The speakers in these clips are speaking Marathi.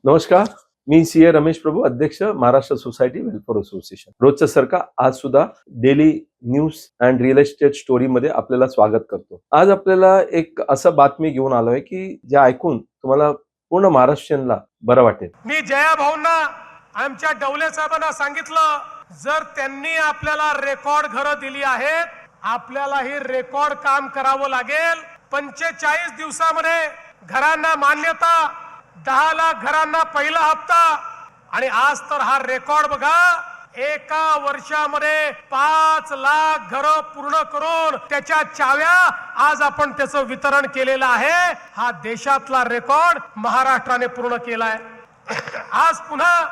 नमस्कार, मी सीए रमेश प्रभू, अध्यक्ष महाराष्ट्र सोसायटी वेलफेअर असोसिएशन. रोजचं सारखा आज सुद्धा daily news and real estate story मध्ये आपल्याला स्वागत करतो. आज आपल्याला एक असं बातमी घेऊन आलोय की जे ऐकून तुम्हाला पूर्ण महाराष्ट्रीयनला बरं वाटेल. मी जया भाऊंना आमच्या डवले साहेबांना सांगितलं, जर त्यांनी आपल्याला रेकॉर्ड घरं दिली आहेत, आपल्याला ही रेकॉर्ड काम करावं लागेल. 45 दिवसामध्ये घरांना मान्यता, 10 लाख घरांना पहिला हप्ता, आणि आज तर हा रेकॉर्ड बघा, एका वर्षामध्ये 5 लाख घरं पूर्ण करून त्याच्या चाव्या आज आपण त्याचं वितरण केलेलं आहे. हा देशातला रेकॉर्ड महाराष्ट्राने पूर्ण केलाय. आज पुन्हा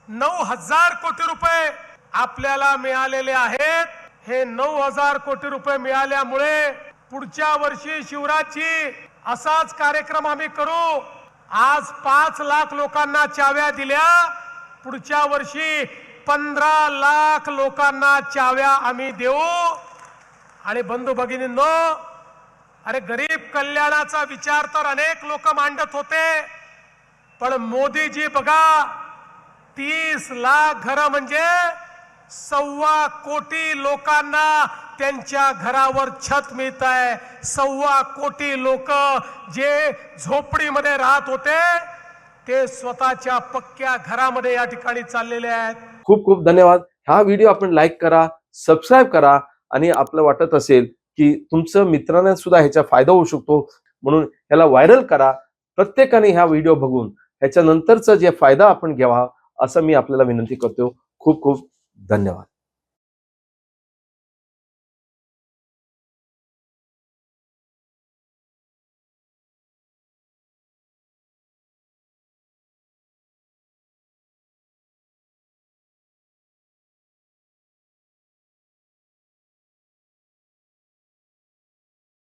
9,000 कोटी रुपये आपल्याला मिळालेले आहेत. हे 9,000 कोटी रुपये मिळाल्यामुळे पुढच्या वर्षी शिवराजची असाच कार्यक्रम आम्ही करू. आज 5 लाख लोकांना चाव्या दिल्या, पुढच्या वर्षी 15 लाख लोकांना चाव्या आम्ही देऊ. आणि बंधू भगिनींनो, अरे गरीब कल्याणाचा विचार तर अनेक लोक मांडत होते, पण मोदीजी बघा, 30 लाख घरं म्हणजे 1.25 कोटी लोकांना त्यांच्या घरावर छत मिळत आहे. 1.25 कोटी लोक जे झोपडीमध्ये राहत होते ते स्वतःच्या पक्क्या घरामध्ये या ठिकाणी चाललेले आहेत. खूप खूप धन्यवाद. हा व्हिडिओ आपण लाईक करा, सबस्क्राईब करा, आणि आपलं वाटत असेल की तुमचं मित्रांना सुद्धा ह्याचा फायदा होऊ शकतो म्हणून ह्याला व्हायरल करा. प्रत्येकाने हा व्हिडिओ बघून ह्याच्या नंतरचा जे फायदा आपण घ्यावा असं मी आपल्याला विनंती करतो. खूप खूप धन्यवाद.